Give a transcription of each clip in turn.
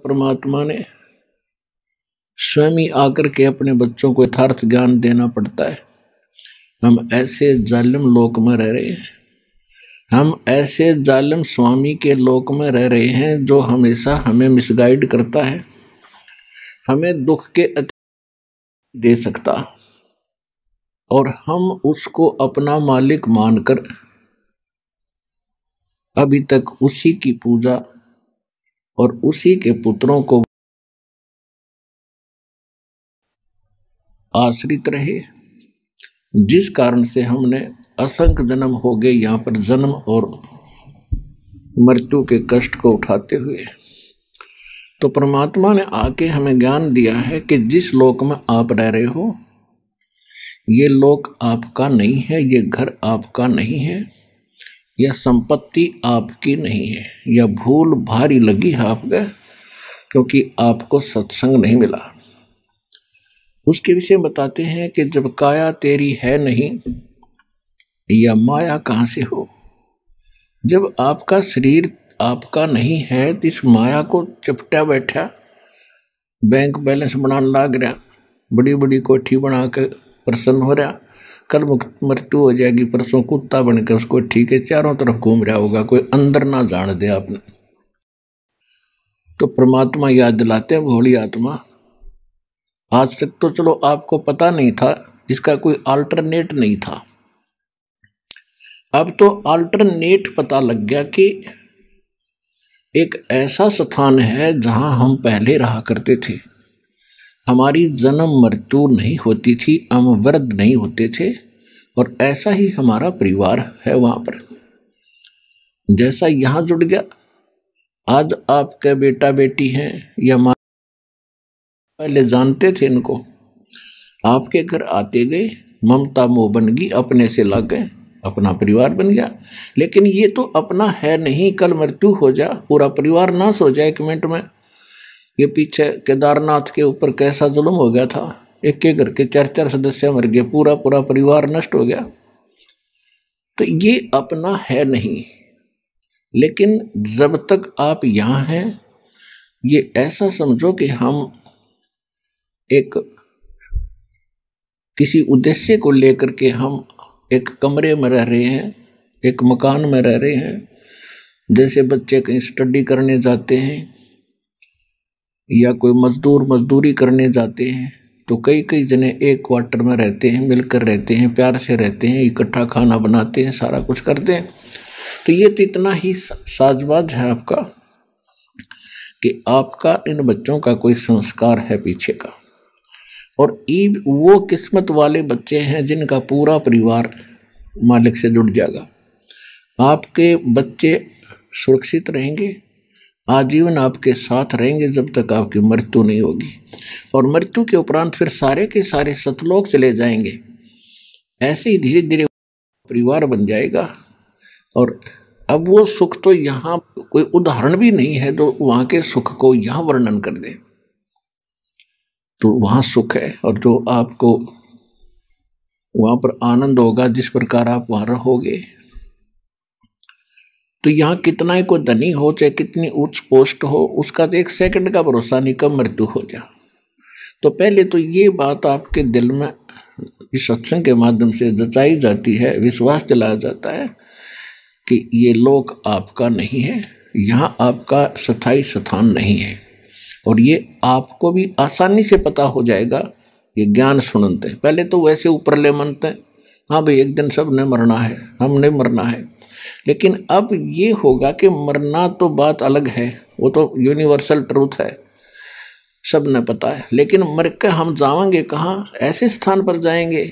परमात्मा ने स्वयं ही आकर के अपने बच्चों को यथार्थ ज्ञान देना पड़ता है। हम ऐसे जालिम लोक में रह रहे हैं, हम ऐसे जालिम स्वामी के लोक में रह रहे हैं जो हमेशा हमें मिसगाइड करता है, हमें दुख के दे सकता, और हम उसको अपना मालिक मानकर अभी तक उसी की पूजा और उसी के पुत्रों को आश्रित रहे, जिस कारण से हमने असंख्य जन्म हो गए यहाँ पर जन्म और मृत्यु के कष्ट को उठाते हुए। तो परमात्मा ने आके हमें ज्ञान दिया है कि जिस लोक में आप रह रहे हो ये लोक आपका नहीं है, ये घर आपका नहीं है, यह संपत्ति आपकी नहीं है, यह भूल भारी लगी है आपको क्योंकि आपको सत्संग नहीं मिला। उसके विषय बताते हैं कि जब काया तेरी है नहीं या माया कहाँ से हो। जब आपका शरीर आपका नहीं है तो इस माया को चपटा बैठा, बैंक बैलेंस बनाने लग रहा, बड़ी बड़ी कोठी बना कर प्रसन्न हो रहा, कल मृत्यु हो जाएगी, परसों कुत्ता बनकर उसको ठीक है चारों तरफ घूम रहा होगा, कोई अंदर ना जान दे आपने। तो परमात्मा याद दिलाते हैं, भोली आत्मा आज तक तो चलो आपको पता नहीं था, इसका कोई अल्टरनेट नहीं था, अब तो अल्टरनेट पता लग गया कि एक ऐसा स्थान है जहां हम पहले रहा करते थे, हमारी जन्म मृत्यु नहीं होती थी, हम वृद्ध नहीं होते थे, और ऐसा ही हमारा परिवार है वहां पर, जैसा यहां जुड़ गया। आज आपके बेटा बेटी हैं या माँ पहले जानते थे इनको, आपके घर आते गए, ममता मोह बन गई, अपने से लग गए, अपना परिवार बन गया। लेकिन ये तो अपना है नहीं, कल मृत्यु हो जा पूरा परिवार नाश हो जाए 1 मिनट में। ये पीछे केदारनाथ के ऊपर कैसा जुल्म हो गया था, एक के घर के 4-4 सदस्य मर गए, पूरा पूरा परिवार नष्ट हो गया। तो ये अपना है नहीं, लेकिन जब तक आप यहाँ हैं ये ऐसा समझो कि हम एक किसी उद्देश्य को लेकर के हम एक कमरे में रह रहे हैं, एक मकान में रह रहे हैं। जैसे बच्चे कहीं स्टडी करने जाते हैं या कोई मजदूर मजदूरी करने जाते हैं, तो कई कई जने एक क्वार्टर में रहते हैं, मिलकर रहते हैं, प्यार से रहते हैं, इकट्ठा खाना बनाते हैं, सारा कुछ करते हैं। तो ये तो इतना ही साजबाज है आपका कि आपका इन बच्चों का कोई संस्कार है पीछे का, और वो किस्मत वाले बच्चे हैं जिनका पूरा परिवार मालिक से जुड़ जाएगा। आपके बच्चे सुरक्षित रहेंगे, आजीवन आपके साथ रहेंगे जब तक आपकी मृत्यु नहीं होगी, और मृत्यु के उपरांत फिर सारे के सारे सतलोक चले जाएंगे। ऐसे ही धीरे धीरे परिवार बन जाएगा, और अब वो सुख तो यहाँ कोई उदाहरण भी नहीं है जो वहाँ के सुख को यहाँ वर्णन कर दे। तो वहाँ सुख है, और जो आपको वहाँ पर आनंद होगा जिस प्रकार आप वहाँ रहोगे। तो यहाँ कितना ही कोई धनी हो चाहे कितनी उच्च पोस्ट हो, उसका तो 1 सेकंड का भरोसा नहीं कब मृत्यु हो जा। तो पहले तो ये बात आपके दिल में इस सत्संग के माध्यम से जचाई जाती है, विश्वास दिलाया जाता है कि ये लोक आपका नहीं है, यहाँ आपका स्थायी स्थान नहीं है। और ये आपको भी आसानी से पता हो जाएगा ये ज्ञान सुनते। पहले तो वैसे ऊपर ले मनते, हाँ भाई एक दिन सब ने मरना है, हमने मरना है, लेकिन अब ये होगा कि मरना तो बात अलग है, वो तो यूनिवर्सल ट्रूथ है, सब ने पता है, लेकिन मर के हम जाएंगे कहाँ? ऐसे स्थान पर जाएंगे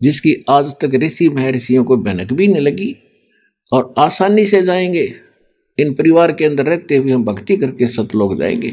जिसकी आज तक ऋषि महर्षियों को भनक भी नहीं लगी, और आसानी से जाएंगे। इन परिवार के अंदर रहते हुए हम भक्ति करके सतलोक जाएंगे।